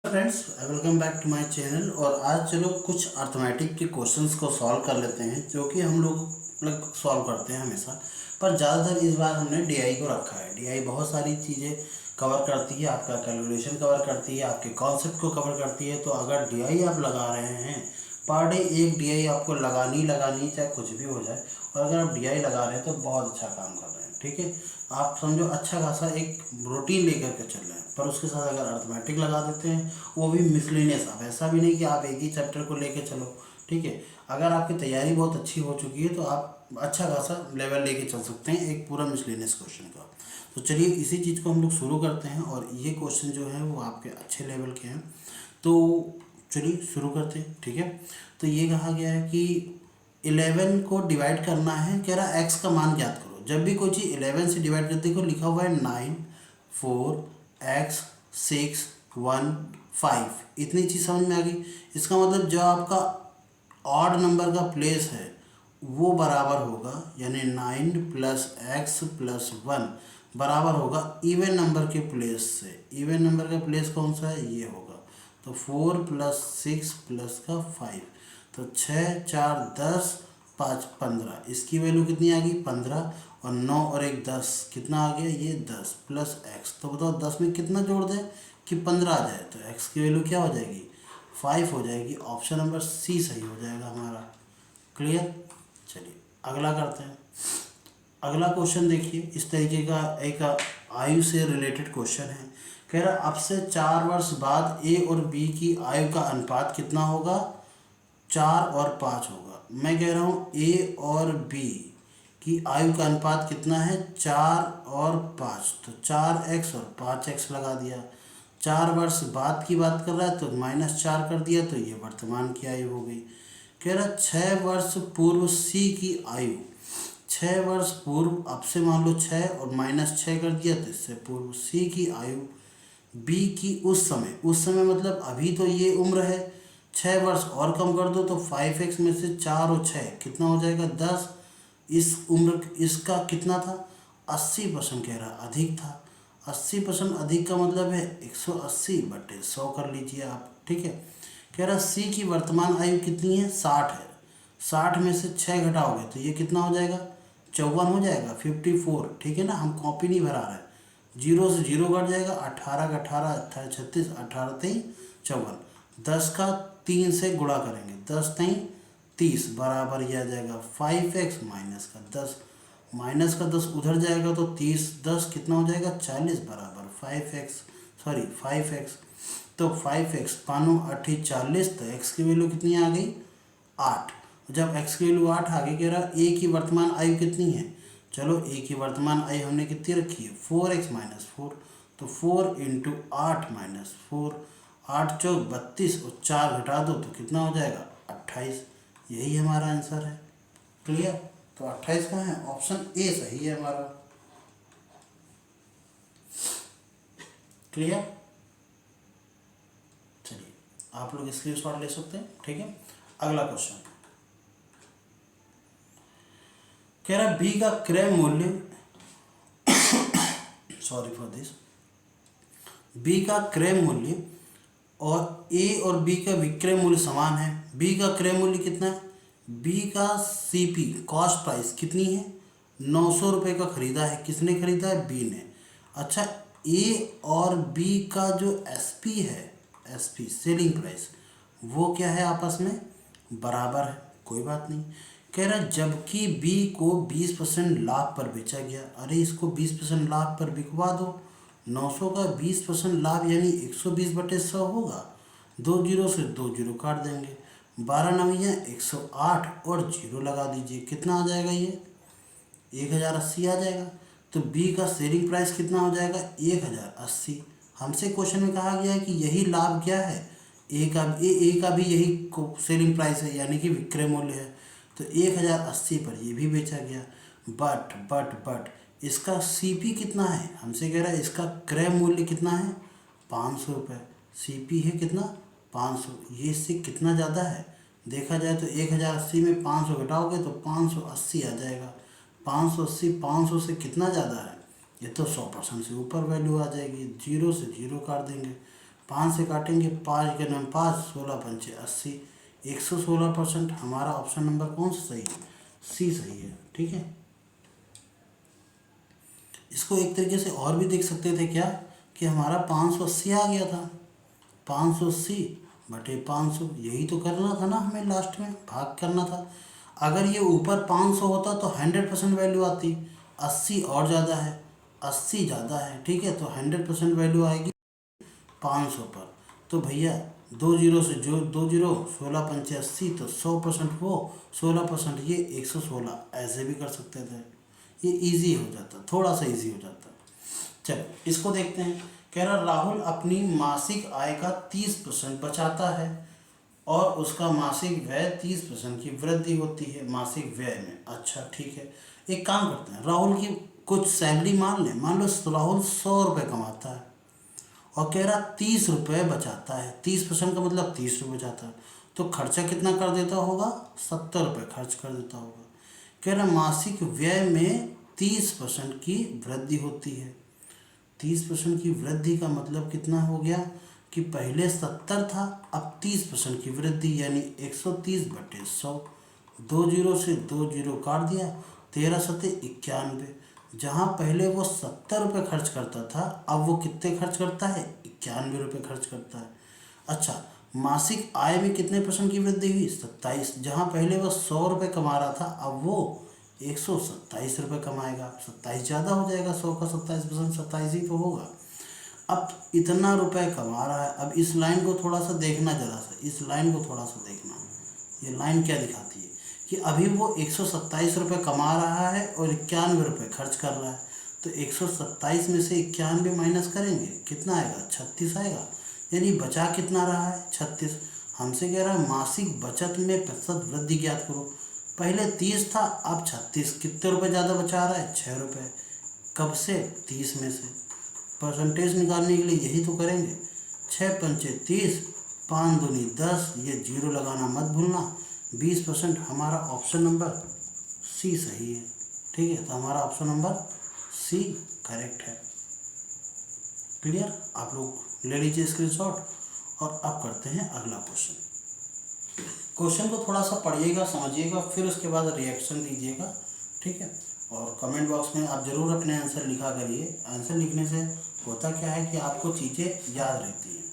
Friends, welcome back to my channel. और आज चलो कुछ अर्थमेटिक के क्वेश्चंस को सॉल्व कर लेते हैं, जो कि हम लोग मतलब सॉल्व करते हैं हमेशा। पर ज़्यादातर इस बार हमने डीआई को रखा है। डीआई बहुत सारी चीज़ें कवर करती है, आपका कैलकुलेशन कवर करती है, आपके कॉन्सेप्ट को कवर करती है। तो अगर डीआई आप लगा रहे हैं, पर डे एक डीआई आपको लगानी चाहे कुछ भी हो जाए, और अगर आप डीआई लगा रहे हैं तो बहुत अच्छा काम कर रहे हैं। ठीक है, आप समझो अच्छा खासा एक रूटीन लेकर के चल रहे हैं। पर उसके साथ अगर अर्थमेटिक लगा देते हैं, वो भी मिसलिनियस। अब ऐसा भी नहीं कि आप एक ही चैप्टर को लेके चलो। ठीक है, अगर आपकी तैयारी बहुत अच्छी हो चुकी है तो आप अच्छा खासा लेवल लेके चल सकते हैं एक पूरा मिसलिनियस क्वेश्चन का। तो चलिए इसी चीज़ को हम लोग शुरू करते हैं। और ये क्वेश्चन जो है वो आपके अच्छे लेवल के हैं, तो चलिए शुरू करते हैं। ठीक है, तो ये कहा गया है कि 11 को डिवाइड करना है। कह रहा एक्स का मान ज्ञात करो। जब भी कोई चीज़ 11 से डिवाइड करते देखो लिखा हुआ है 9, 4, एक्स, 6, 1, 5। इतनी चीज़ समझ में आ गई। इसका मतलब जो आपका ऑड नंबर का प्लेस है वो बराबर होगा, यानी 9 प्लस एक्स प्लस 1 बराबर होगा इवन नंबर के प्लेस से। इवन नंबर का प्लेस कौन सा है, ये होगा। तो 4 प्लस 6 प्लस का 5, तो 6, 4, 10, 5, 15। इसकी वैल्यू कितनी आ गई, 15। और 9 और 1 10, कितना आ गया, ये 10 प्लस एक्स। तो बताओ 10 में कितना जोड़ दें कि 15 आ जाए। तो एक्स की वैल्यू क्या हो जाएगी, 5 हो जाएगी। ऑप्शन नंबर सी सही हो जाएगा हमारा। क्लियर। चलिए अगला करते हैं। अगला क्वेश्चन देखिए, इस तरीके का एक आयु से रिलेटेड क्वेश्चन है। कह रहा अब से 4 वर्ष बाद ए और बी की आयु का अनुपात कितना होगा, 4 और 5 होगा। मैं कह रहा हूँ ए और बी की आयु का अनुपात कितना है, 4 और 5। तो 4x और 5x लगा दिया। 4 वर्ष बाद की बात कर रहा है तो -4 कर दिया, तो ये वर्तमान की आयु हो गई। कह रहा 6 वर्ष पूर्व सी की आयु। 6 वर्ष पूर्व, अब से मान लो 6 और -6 कर दिया, तो इससे पूर्व सी की आयु। बी की उस समय मतलब अभी तो ये उम्र है। 6 वर्ष और कम कर दो तो 5x में से 4 और 6 कितना हो जाएगा, 10। इस उम्र इसका कितना था, 80% कह रहा, अधिक था। 80% अधिक का मतलब है 180/100 कर लीजिए आप। ठीक है, कह रहा सी की वर्तमान आयु कितनी है, 60 है। 60 में से 6 घटाओगे तो ये कितना हो जाएगा, 54 हो जाएगा, 54। ठीक है ना, हम कॉपी नहीं भरा रहे। 0 से 0 कट जाएगा, 18 का 18, 18 36, 18 3 54। 10 का 3 से गुणा करेंगे, 10 3 30 बराबर ये आ जाएगा 5x माइनस का 10। माइनस का 10 उधर जाएगा तो 30, 10 कितना हो जाएगा, 40 बराबर 5x। तो 5x 5 8 40, तो x की वैल्यू कितनी आ गई, 8। जब x की वैल्यू 8 आ गई, कह रहा a की वर्तमान आयु कितनी है। चलो a की वर्तमान आयु हमने कितनी रखी है, 4x माइनस 4। तो 4 इंटू 8 माइनस 4, 8 चौक 32 और 4 घटा दो तो कितना हो जाएगा, 28। यही हमारा आंसर है। क्लियर। तो 28 कहाँ है, ऑप्शन ए सही है हमारा। क्लियर। चलिए आप लोग स्क्रीनशॉट ले सकते हैं। ठीक है, अगला क्वेश्चन कह रहा बी का क्रय मूल्य सॉरी फॉर दिस, बी का क्रय मूल्य और ए और बी का विक्रय मूल्य समान है। बी का क्रय मूल्य कितना है, बी का सीपी कॉस्ट प्राइस कितनी है, 900 रुपये का खरीदा है। किसने खरीदा है, बी ने। अच्छा, ए और बी का जो एसपी है, एसपी सेलिंग प्राइस, वो क्या है, आपस में बराबर है। कोई बात नहीं। कह रहा जबकि बी को 20% लाभ पर बेचा गया। अरे इसको 20% लाभ पर बिकवा दो। 900 का 20% लाभ यानी 120/100 होगा। 2 जीरो से 2 जीरो काट देंगे, 12 नवियाँ 108 और जीरो लगा दीजिए, कितना आ जाएगा, ये 1080 आ जाएगा। तो बी का सेलिंग प्राइस कितना हो जाएगा, 1080। हमसे क्वेश्चन में कहा गया है कि यही लाभ क्या है, ए का भी यही सेलिंग प्राइस है, यानी कि विक्रय मूल्य है। तो 1080 पर ये भी बेचा गया। बट इसका सीपी कितना है, हमसे कह रहा है इसका क्रय मूल्य कितना है, 500 रुपये। सीपी है कितना, 500। ये इससे कितना ज़्यादा है, देखा जाए तो 1080 में 500 घटाओगे तो 580 आ जाएगा। 580 500 से कितना ज़्यादा है, ये तो 100% से ऊपर वैल्यू आ जाएगी। जीरो से जीरो काट देंगे, 5 से काटेंगे, 5 के नाम 5, 16 पंचे 80, 116%। हमारा ऑप्शन नंबर कौन सा सही है? सी सही है। ठीक है, इसको एक तरीके से और भी देख सकते थे क्या, कि हमारा 580 आ गया था, 580 बटे 500, यही तो करना था ना हमें, लास्ट में भाग करना था। अगर ये ऊपर 500 होता तो 100% वैल्यू आती, 80 और ज़्यादा है, 80 ज़्यादा है। ठीक है, तो 100% वैल्यू आएगी 500 पर। तो भैया 2 जीरो से जो 2 जीरो, 16 पंचे 80, तो 100% वो, 16% ये, 116। ऐसे भी कर सकते थे, ये इजी हो जाता, थोड़ा सा इजी हो जाता। चलो इसको देखते हैं। कह रहा राहुल अपनी मासिक आय का 30% बचाता है और उसका मासिक व्यय 30% की वृद्धि होती है मासिक व्यय में। अच्छा ठीक है, एक काम करते हैं, राहुल की कुछ सैलरी मान लें, मान लो राहुल 100 रुपये कमाता है और कह रहा 30 रुपये बचाता है। 30% का मतलब 30 रुपये बचाता है, तो खर्चा कितना कर देता होगा? 70 रुपये खर्च कर देता होगा। कह रहा मासिक व्यय में 30% की वृद्धि होती है। 30% की वृद्धि का मतलब कितना हो गया, कि पहले 70 था, अब 30% की वृद्धि, यानी 130 बटे 100। 2 जीरो से 2 जीरो काट दिया, 13 सत्ते 91। जहाँ पहले वो 70 रुपये खर्च करता था, अब वो कितने खर्च करता है? 91 रुपये खर्च करता है। अच्छा, मासिक आय में कितने परसेंट की वृद्धि हुई? 27। जहाँ पहले वो 100 रुपये कमा रहा था, अब वो 127 रुपये कमाएगा। 27 ज़्यादा हो जाएगा, 100 का 27%, 27 ही तो होगा। अब इतना रुपए कमा रहा है, अब इस लाइन को थोड़ा सा देखना, ज़रा सा इस लाइन को थोड़ा सा देखना। ये लाइन क्या दिखाती है, कि अभी वो 127 रुपये कमा रहा है और 91 रुपये खर्च कर रहा है। तो 127 में से 91 माइनस करेंगे, कितना आएगा? 36 आएगा। यानी बचा कितना रहा है? 36। हमसे कह रहा है मासिक बचत में प्रतिशत वृद्धि ज्ञात करो। पहले 30 था, अब 36। कितने रुपए ज़्यादा बचा रहा है? 6 रुपये। कब से? 30 में से। परसेंटेज निकालने के लिए यही तो करेंगे। 6 पंचे 30, 5 दूनी 10, ये जीरो लगाना मत भूलना। 20%। हमारा ऑप्शन नंबर सी सही है। ठीक है, तो हमारा ऑप्शन नंबर सी करेक्ट है। क्लियर? आप लोग ले लीजिए स्क्रीनशॉट। और अब करते हैं अगला क्वेश्चन। क्वेश्चन को थोड़ा सा पढ़िएगा, समझिएगा, फिर उसके बाद रिएक्शन दीजिएगा। ठीक है, और कमेंट बॉक्स में आप ज़रूर अपने आंसर लिखा करिए। आंसर लिखने से होता क्या है कि आपको चीज़ें याद रहती हैं।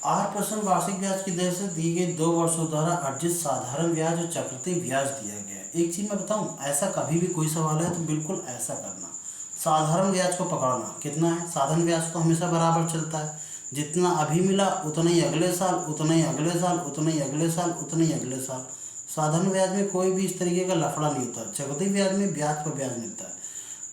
8% वार्षिक ब्याज की दर से दी गई 2 वर्षों द्वारा अर्जित साधारण ब्याज और चक्रवृद्धि ब्याज दिया गया है। एक चीज़ मैं बताऊं, ऐसा कभी भी कोई सवाल है तो बिल्कुल ऐसा करना, साधारण ब्याज को पकड़ना। कितना है? साधारण ब्याज तो हमेशा बराबर चलता है, जितना अभी मिला उतना ही अगले साल, उतना ही अगले साल, उतना ही अगले साल, उतना ही अगले साल। साधारण ब्याज में कोई भी इस तरीके का लफड़ा नहीं होता। चक्रवृद्धि ब्याज में ब्याज पर ब्याज मिलता है।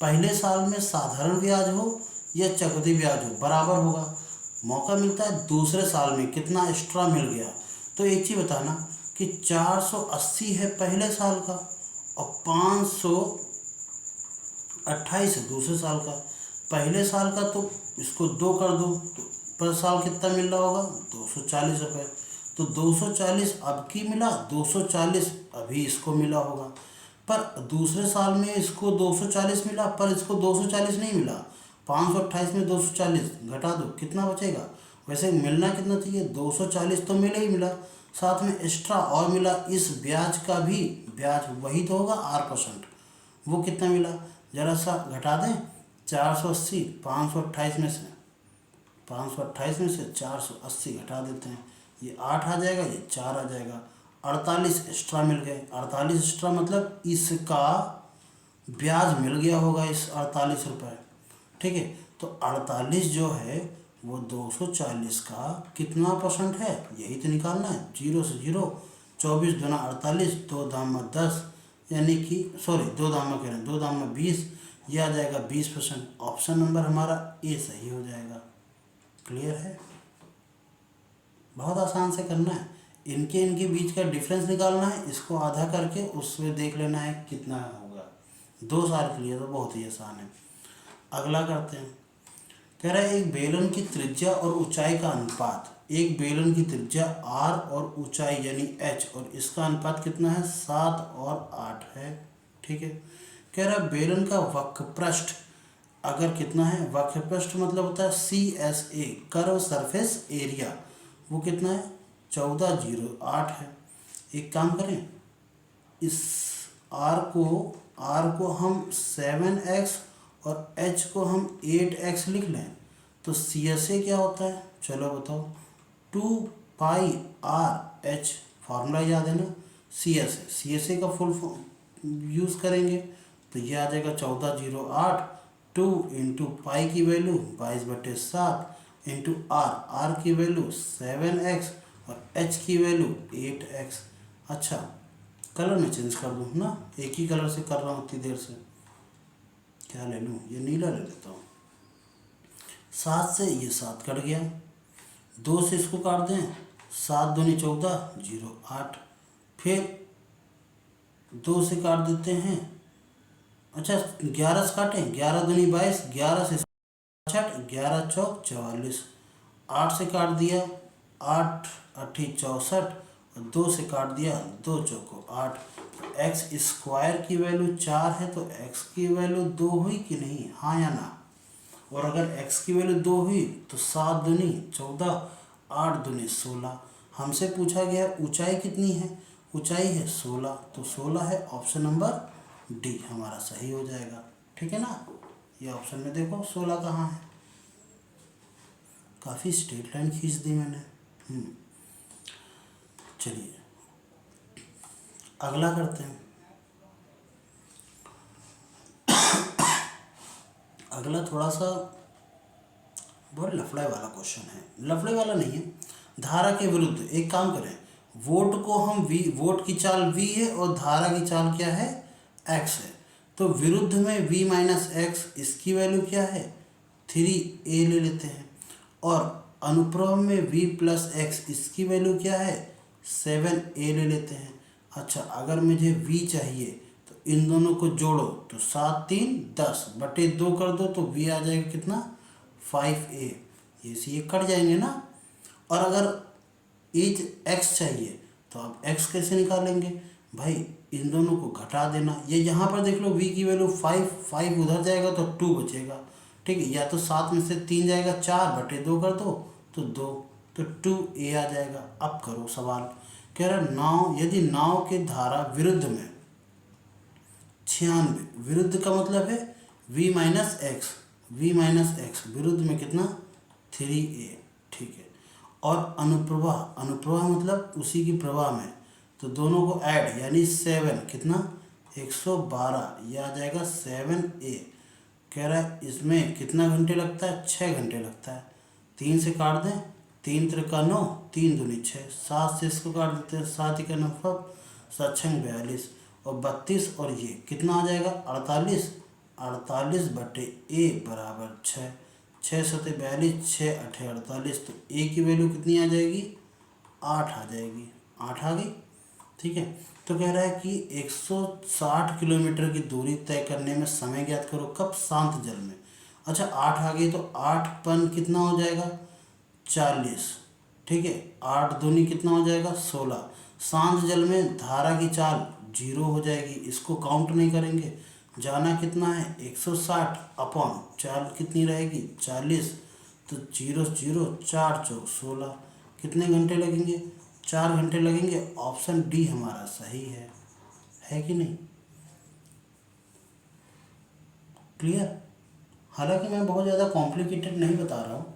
पहले साल में साधारण ब्याज हो या चक्रवृद्धि ब्याज हो, बराबर होगा। मौका मिलता है दूसरे साल में कितना एक्स्ट्रा मिल गया, तो एक चीज़ बताना कि 480 है पहले साल का और 528 है दूसरे साल का। पहले साल का तो इसको 2 कर दो, तो पर साल कितना मिल रहा होगा? 240 रुपये। तो 240 अब की मिला, 240 अभी इसको मिला होगा। पर दूसरे साल में इसको 240 मिला, पर इसको 240 नहीं मिला। 528 में 240 घटा दो, कितना बचेगा? वैसे मिलना कितना चाहिए? 240 तो मिले ही मिला, साथ में एक्स्ट्रा और मिला। इस ब्याज का भी ब्याज वही तो होगा 8%। वो कितना मिला? ज़रा सा घटा दें, 480, 528 में से 480 घटा देते हैं, ये 8 आ जाएगा, ये 4 आ जाएगा। 48 एक्स्ट्रा मिल गए। 48 एक्स्ट्रा मतलब इसका ब्याज मिल गया होगा, इस 48 रुपये। ठीक है, तो 48 जो है वो 240 का कितना परसेंट है, यही तो निकालना है। 0 से 0, 24 दूना 48, 2 दाम में 10, यानी कि सॉरी 2 दाम में कह रहे हैं, 2 दाम में 20, यह आ जाएगा 20%। ऑप्शन नंबर हमारा ए सही हो जाएगा। क्लियर है? बहुत आसान से करना है, इनके बीच का डिफरेंस निकालना है, इसको आधा करके उसमें देख लेना है कितना होगा। 2 साल के लिए तो बहुत ही आसान है। अगला करते हैं। कह रहा है एक बेलन की त्रिज्या और ऊंचाई का अनुपात, एक बेलन की त्रिज्या r और ऊंचाई यानी h, और इसका अनुपात कितना है? 7 और 8 है। ठीक है, कह रहा है बेलन का वक्र पृष्ठ अगर कितना है, वक्रपृष्ठ मतलब होता है CSA, कर्व सरफेस एरिया, वो कितना है 1408 है। एक काम करें, इस R को हम 7x और H को हम 8x लिख लें तो CSA क्या होता है, चलो बताओ, 2πRH, फार्मूला याद है ना, CSA का फुल यूज़ करेंगे तो ये आ जाएगा 1408, 2 इंटू पाई की वैल्यू 22/7 इंटू आर की वैल्यू 7x और H की वैल्यू 8x। अच्छा, कलर में चेंज कर दूँ ना, एक ही कलर से कर रहा हूँ इतनी देर से, क्या ले लूँ, ये नीला ले लेता हूँ। 7 से ये 7 कट गया, 2 से इसको काट दें, 7 दूनी 14, 0 8, फिर 2 से काट देते हैं, अच्छा 11 से काटें, 11 दूनी 22, 11 से 66, 11 चौक 44, 8 से काट दिया, 8 अट्ठी 64 और 2 से काट दिया, 2 चौको 8। एक्स स्क्वायर की वैल्यू 4 है तो एक्स की वैल्यू 2 हुई कि नहीं, हाँ या ना। और अगर x की वैल्यू 2 हुई तो 7 दूनी 14, 8 दूनी 16। हमसे पूछा गया ऊंचाई कितनी है, ऊंचाई है 16, तो 16 है, ऑप्शन नंबर डी हमारा सही हो जाएगा। ठीक है ना, ये ऑप्शन में देखो 16 कहाँ है, काफ़ी स्ट्रेट लाइन खींच दी मैंने। चलिए अगला करते हैं। अगला थोड़ा सा बहुत लफड़े वाला क्वेश्चन है, लफड़े वाला नहीं है, धारा के विरुद्ध। एक काम करें, वोट को हम v, वोट की चाल v है और धारा की चाल क्या है, x है, तो विरुद्ध में v माइनस एक्स, इसकी वैल्यू क्या है 3a ले लेते हैं, और अनुप्रभ में v प्लस एक्स, इसकी वैल्यू क्या है 7a ले लेते हैं। अच्छा, अगर मुझे v चाहिए तो इन दोनों को जोड़ो तो 7 3 10 बटे 2 कर दो तो v आ जाएगा कितना 5a, ये से ये कट जाएंगे ना। और अगर एज x चाहिए तो आप x कैसे निकालेंगे भाई, इन दोनों को घटा देना, ये यहाँ पर देख लो v की वैल्यू 5 उधर जाएगा तो 2 बचेगा, ठीक है, या तो 7 में से 3 जाएगा, 4 बटे 2 कर दो तो 2, तो 2a आ जाएगा। अब करो सवाल, कह रहा नाव, यदि नाव के धारा विरुद्ध में 96, विरुद्ध का मतलब है v माइनस एक्स, विरुद्ध में कितना 3a, ठीक है, और अनुप्रवाह, अनुप्रवाह मतलब उसी की प्रवाह में, तो दोनों को ऐड यानी 7 कितना 112, यह आ जाएगा 7a। कह रहा है इसमें कितना घंटे लगता है, 6 घंटे लगता है। 3 से काट दें, 3 त्रिका 9, 3 दूनी 6, 7 से इसको काट देते हैं, 7 का 9, 7 छंग 42 और 32, और ये कितना आ जाएगा 48, 48 बटे a बराबर 6, 6 सते 42, 6 अठे 48, तो a की वैल्यू कितनी आ जाएगी 8 आ जाएगी, 8 आ गई, ठीक है। तो कह रहा है कि 160 किलोमीटर की दूरी तय करने में समय ज्ञात करो, कब, शांत जल में। अच्छा 8 आ गई तो 8 पन कितना हो जाएगा 40, ठीक है, 8 दूनी कितना हो जाएगा 16। शांत जल में धारा की चाल 0 हो जाएगी, इसको काउंट नहीं करेंगे, जाना कितना है 160 अपॉन चाल कितनी रहेगी 40, तो 0 0 4 चौक 16, कितने घंटे लगेंगे 4 घंटे लगेंगे। ऑप्शन डी हमारा सही है कि नहीं, क्लियर। हालांकि मैं बहुत ज़्यादा कॉम्प्लिकेटेड नहीं बता रहा हूँ,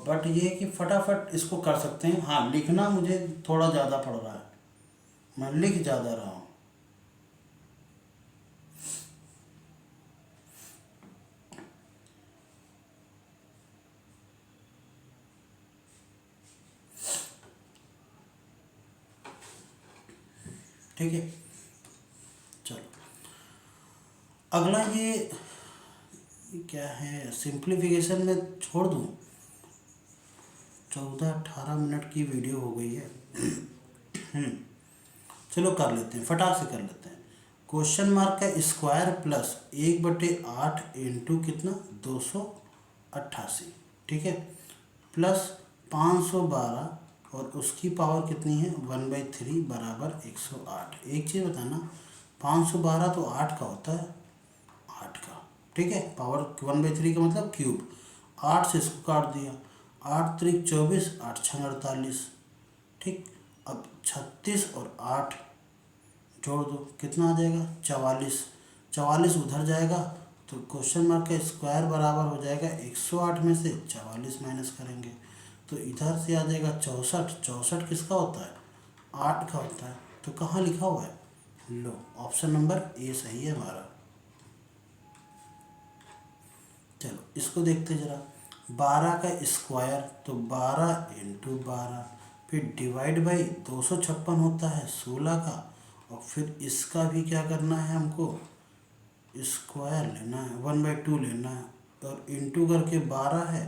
बट ये है कि फटाफट इसको कर सकते हैं। हाँ, लिखना मुझे थोड़ा ज़्यादा पड़ रहा है, मैं लिख ज़्यादा रहा हूँ। ठीक है, चलो अगला ये क्या है, सिंप्लीफिकेशन में छोड़ दूँ, 14-18 मिनट की वीडियो हो गई है। चलो कर लेते हैं, फटाक से कर लेते हैं। क्वेश्चन मार्क का स्क्वायर प्लस 1/8 इंटू कितना 288, ठीक है, प्लस 512 और उसकी पावर कितनी है 1/3 बराबर 108। एक चीज़ बताना, 512 तो 8 का होता है, 8 का, ठीक है। पावर 1/3 का मतलब क्यूब। 8 से इसको काट दिया, 8 त्रिक 24, 8 छंग 48, ठीक। अब 36 और 8 जोड़ दो, कितना आ जाएगा 44। 44 उधर जाएगा तो क्वेश्चन मार्क का स्क्वायर बराबर हो जाएगा 108 में से 44 माइनस करेंगे तो इधर से आ जाएगा 64। 64 किसका होता है, 8 का होता है। तो कहाँ लिखा हुआ है, लो ऑप्शन नंबर ए सही है हमारा। चलो इसको देखते जरा। 12 का स्क्वायर तो 12 इंटू 12, फिर डिवाइड बाई 256 होता है 16 का, और फिर इसका भी क्या करना है हमको, स्क्वायर लेना है, 1/2 लेना है, और इंटू करके 12 है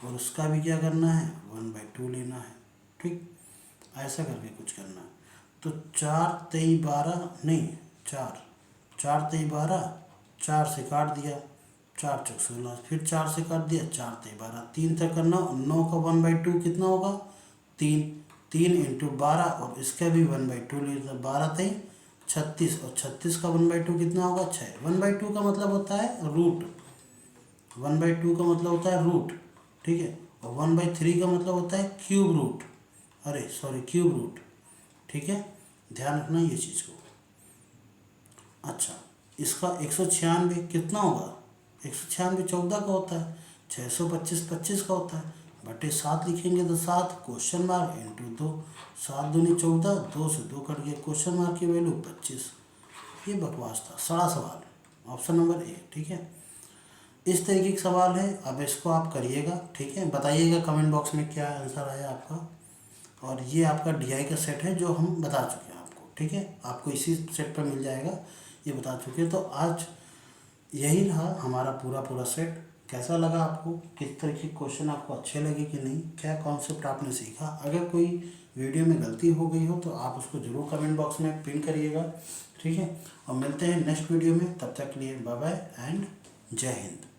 और उसका भी क्या करना है 1/2 लेना है, ठीक। ऐसा करके कुछ करना है। तो 4 तेई 12 नहीं 4, 4 तेई 12, 4 से काट दिया, 4 चौक 16, फिर 4 से काट दिया, 4 तेई 12, 3 तक करना, 9 का 1/2 कितना होगा 3, 3 इंटू 12 और इसका भी 1/2 लेना, 12 तेई 36 और 36 का 1/2 कितना होगा 6। 1/2 का मतलब होता है रूट, 1/2 का मतलब होता है रूट, ठीक है। और 1/3 का मतलब होता है क्यूब रूट, अरे सॉरी क्यूब रूट, ठीक है। ध्यान रखना ये चीज़ को। अच्छा इसका 196 कितना होगा, 196 14 का होता है, 625 25 का होता है, बटे 7 लिखेंगे तो 7 क्वेश्चन मार्क इंटू 2, 7 दूनी 14, 2 से 2 कट गया, क्वेश्चन मार्क की वैल्यू 25। ये बकवास था, सड़ा सवाल, ऑप्शन नंबर ए, ठीक है। इस तरीके का सवाल है, अब इसको आप करिएगा, ठीक है। बताइएगा कमेंट बॉक्स में क्या आंसर आया आपका। और ये आपका डीआई का सेट है जो हम बता चुके हैं आपको, ठीक है। आपको इसी सेट पर मिल जाएगा, ये बता चुके हैं। तो आज यही रहा हमारा पूरा सेट। कैसा लगा आपको, किस तरह के क्वेश्चन आपको अच्छे लगे कि नहीं, क्या कॉन्सेप्ट आपने सीखा। अगर कोई वीडियो में गलती हो गई हो तो आप उसको ज़रूर कमेंट बॉक्स में पिन करिएगा, ठीक है। और मिलते हैं नेक्स्ट वीडियो में, तब तक के लिए बाय बाय एंड जय हिंद।